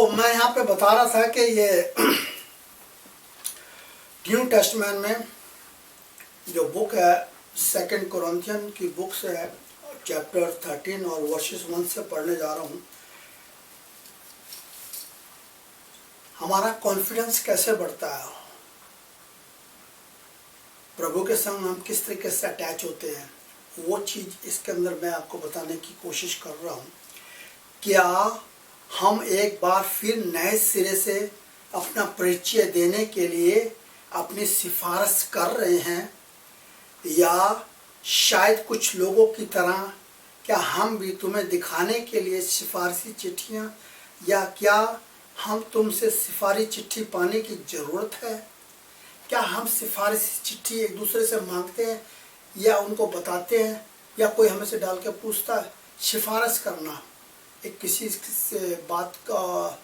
मैं यहाँ पे बता रहा था कि ये न्यू टेस्टमेंट में जो बुक है सेकंड कोरिन्थियन की बुक से है, चैप्टर 13 और वर्सेस 1 से पढ़ने जा रहा हूँ। हमारा कॉन्फिडेंस कैसे बढ़ता है, प्रभु के संग हम किस तरीके से अटैच होते हैं, वो चीज़ इसके अंदर मैं आपको बताने की कोशिश कर रहा हूँ। क्या हम एक बार फिर नए सिरे से अपना परिचय देने के लिए अपनी सिफारिश कर रहे हैं, या शायद कुछ लोगों की तरह क्या हम भी तुम्हें दिखाने के लिए सिफारिशी चिट्ठियाँ, या क्या हम तुमसे सिफारिशी चिट्ठी पाने की ज़रूरत है? क्या हम सिफारिशी चिट्ठी एक दूसरे से मांगते हैं या उनको बताते हैं, या कोई हमें से डाल के पूछता है? सिफारिश करना एक किसी से बात का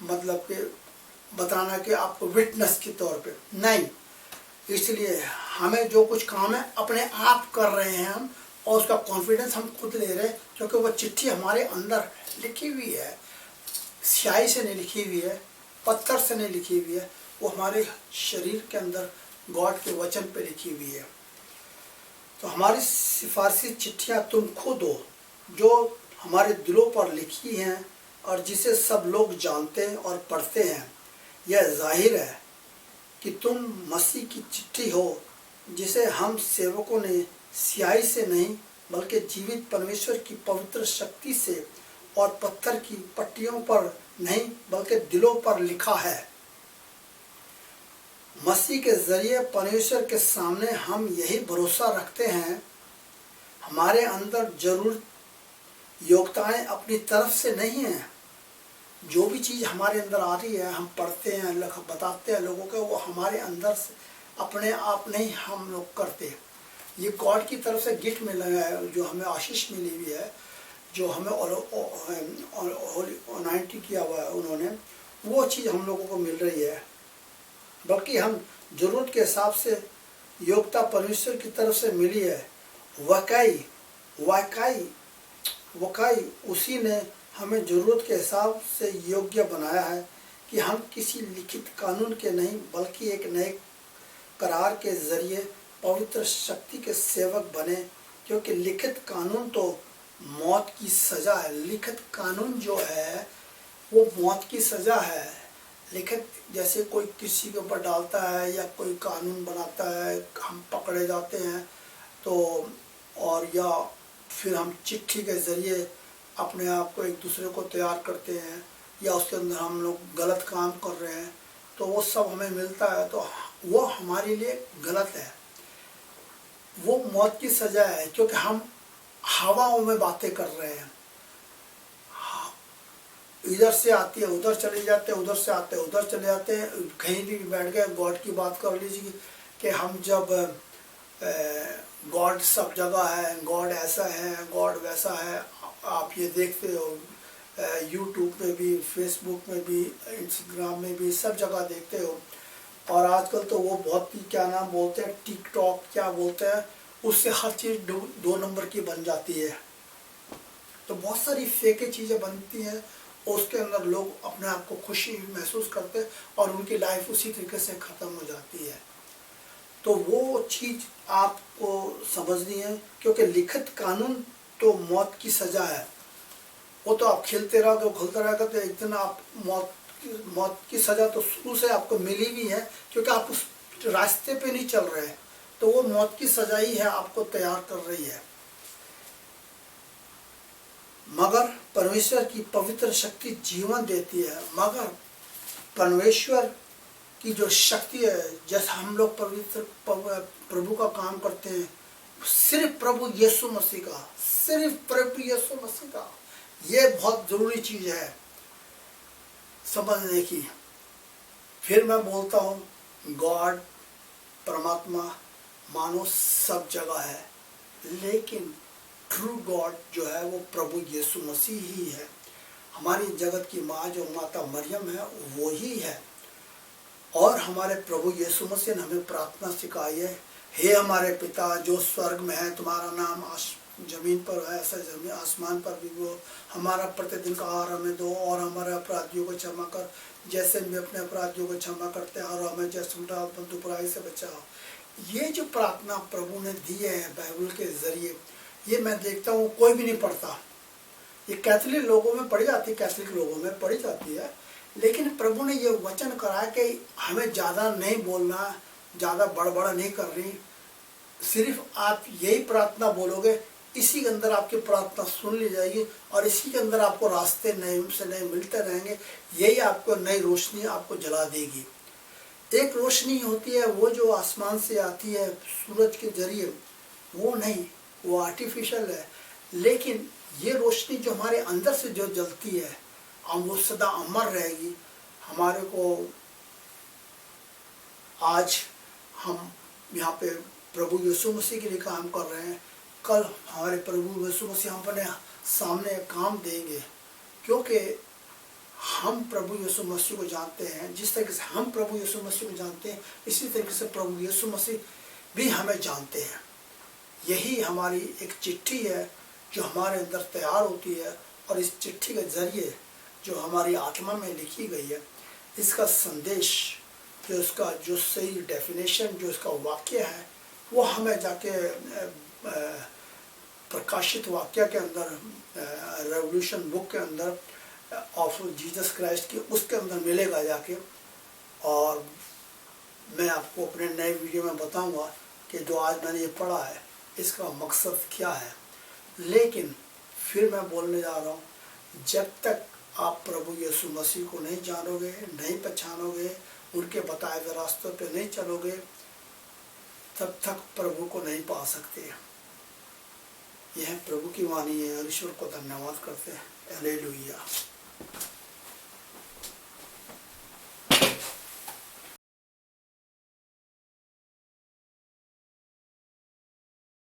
मतलब कि बताना कि आपको विटनेस के तौर पे नहीं, इसलिए हमें जो कुछ काम है अपने आप कर रहे हैं हम, और उसका कॉन्फिडेंस हम खुद ले रहे हैं, क्योंकि वो चिट्ठी हमारे अंदर लिखी हुई है, स्याही से नहीं लिखी हुई है, पत्थर से नहीं लिखी हुई है, वो हमारे शरीर के अंदर गॉड के वचन पे लिखी हुई है। तो हमारी सिफारिशी चिट्ठियाँ तुम खुद हो, जो हमारे दिलों पर लिखी हैं और जिसे सब लोग जानते हैं और पढ़ते हैं। यह जाहिर है कि तुम मसीह की चिट्ठी हो, जिसे हम सेवकों ने स्याही से नहीं बल्कि जीवित परमेश्वर की पवित्र शक्ति से और पत्थर की पट्टियों पर नहीं बल्कि दिलों पर लिखा है। मसीह के जरिए परमेश्वर के सामने हम यही भरोसा रखते हैं, हमारे अंदर जरूर योग्यताएं अपनी तरफ से नहीं हैं। जो भी चीज़ हमारे अंदर आ रही है, हम पढ़ते हैं, बताते हैं लोगों को, वो हमारे अंदर से अपने आप नहीं हम लोग करते। ये गॉड की तरफ से गिफ्ट मिला है, जो हमें आशीष मिली हुई है, जो हमें अनाइंटी किया हुआ है उन्होंने, वो चीज़ हम लोगों को मिल रही है। बल्कि हम ज़रूरत के हिसाब से योग्यता परमेश्वर की तरफ से मिली है। वकाई उसी ने हमें ज़रूरत के हिसाब से योग्य बनाया है कि हम किसी लिखित कानून के नहीं बल्कि एक नए करार के ज़रिए पवित्र शक्ति के सेवक बने, क्योंकि लिखित कानून तो मौत की सज़ा है। लिखित कानून जो है वो मौत की सज़ा है। लिखित जैसे कोई किसी के ऊपर डालता है या कोई कानून बनाता है, हम पकड़े जाते हैं तो, और या फिर हम चिट्ठी के ज़रिए अपने आप को एक दूसरे को तैयार करते हैं, या उसके अंदर हम लोग गलत काम कर रहे हैं तो वो सब हमें मिलता है, तो वो हमारे लिए गलत है, वो मौत की सज़ा है, क्योंकि हम हवाओं में बातें कर रहे हैं। इधर से आती है उधर चले जाते हैं, उधर से आते हैं उधर चले जाते हैं, कहीं भी बैठ गए। गॉड की बात कर लीजिए कि हम जब गॉड सब जगह है, गॉड ऐसा है, गॉड वैसा है, आप ये देखते हो यूट्यूब में भी, फेसबुक में भी, इंस्टाग्राम में भी, सब जगह देखते हो। और आजकल तो वो बहुत ही क्या नाम बोलते हैं, टिकटॉक क्या बोलते हैं, उससे हर चीज़ दो नंबर की बन जाती है। तो बहुत सारी फेक चीज़ें बनती हैं, उसके अंदर लोग अपने आप को खुशी महसूस करते हैं और उनकी लाइफ उसी तरीके से ख़त्म हो जाती है। तो वो चीज़ आपको समझनी है, क्योंकि लिखित कानून तो मौत की सज़ा है। वो तो आप खेलते रहोगे, खुलते रहेगा, तो एक दिन आप मौत की सज़ा तो शुरू से आपको मिली भी है, क्योंकि आप उस रास्ते पे नहीं चल रहे, तो वो मौत की सज़ा ही है, आपको तैयार कर रही है। मगर परमेश्वर की पवित्र शक्ति जीवन देती है। मगर परमेश्वर की जो शक्ति है, जैसे हम लोग पवित्र प्रभु का काम करते हैं, सिर्फ प्रभु यीशु मसीह का, सिर्फ प्रभु यीशु मसीह का, ये बहुत ज़रूरी चीज़ है समझने की। फिर मैं बोलता हूँ, गॉड परमात्मा मानो सब जगह है, लेकिन ट्रू गॉड जो है वो प्रभु यीशु मसीह ही है। हमारी जगत की माँ जो माता मरियम है वो ही है, और हमारे प्रभु यीशु मसीह ने हमें प्रार्थना सिखाई है, हे हमारे पिता जो स्वर्ग में है, तुम्हारा नाम जमीन पर है ऐसा जमीन आसमान पर भी वो। हमारा प्रतिदिन का आहार हमें दो, और हमारे अपराधियों को क्षमा कर जैसे भी अपने अपराधियों को क्षमा करते हैं, और हमें जैसे बंधु बुराई से बचाओ। ये जो प्रार्थना प्रभु ने दी है बाइबल के जरिए, ये मैं देखता हूँ कोई भी नहीं पढ़ता। ये कैथोलिक लोगों में पढ़ी जाती है, कैथोलिक लोगों में पढ़ी जाती है, लेकिन प्रभु ने ये वचन करा कि हमें ज़्यादा नहीं बोलना, ज़्यादा बड़बड़ नहीं करनी, सिर्फ आप यही प्रार्थना बोलोगे, इसी के अंदर आपकी प्रार्थना सुन ली जाएगी, और इसी के अंदर आपको रास्ते नए से नए मिलते रहेंगे। यही आपको नई रोशनी आपको जला देगी। एक रोशनी होती है वो जो आसमान से आती है सूरज के जरिए, वो नहीं, वो आर्टिफिशियल है, लेकिन ये रोशनी जो हमारे अंदर से जो जलती है, हम वो सदा अमर रहेगी। हमारे को आज हम यहाँ पे प्रभु यीशु मसीह के लिए काम कर रहे हैं, कल हमारे प्रभु यीशु मसीह हम अपने सामने काम देंगे, क्योंकि हम प्रभु यीशु मसीह को जानते हैं। जिस तरीके से हम प्रभु यीशु मसीह को जानते हैं, इसी तरीके से प्रभु यीशु मसीह भी हमें जानते हैं। यही हमारी एक चिट्ठी है जो हमारे अंदर तैयार होती है, और इस चिट्ठी के जरिए जो हमारी आत्मा में लिखी गई है, इसका संदेश जो इसका जो सही डेफिनेशन जो इसका वाक्य है, वो हमें जाके प्रकाशित वाक्य के अंदर, रेवोल्यूशन बुक के अंदर ऑफ जीसस क्राइस्ट की, उसके अंदर मिलेगा जाके। और मैं आपको अपने नए वीडियो में बताऊंगा कि जो आज मैंने ये पढ़ा है इसका मकसद क्या है। लेकिन फिर मैं बोलने जा रहा हूँ, जब तक आप प्रभु यीशु मसीह को नहीं जानोगे, नहीं पहचानोगे, उनके बताए हुए रास्तों पे नहीं चलोगे, तब तक प्रभु को नहीं पा सकते। यह प्रभु की वाणी है, और ईश्वर को धन्यवाद करते हैं। हालेलुया।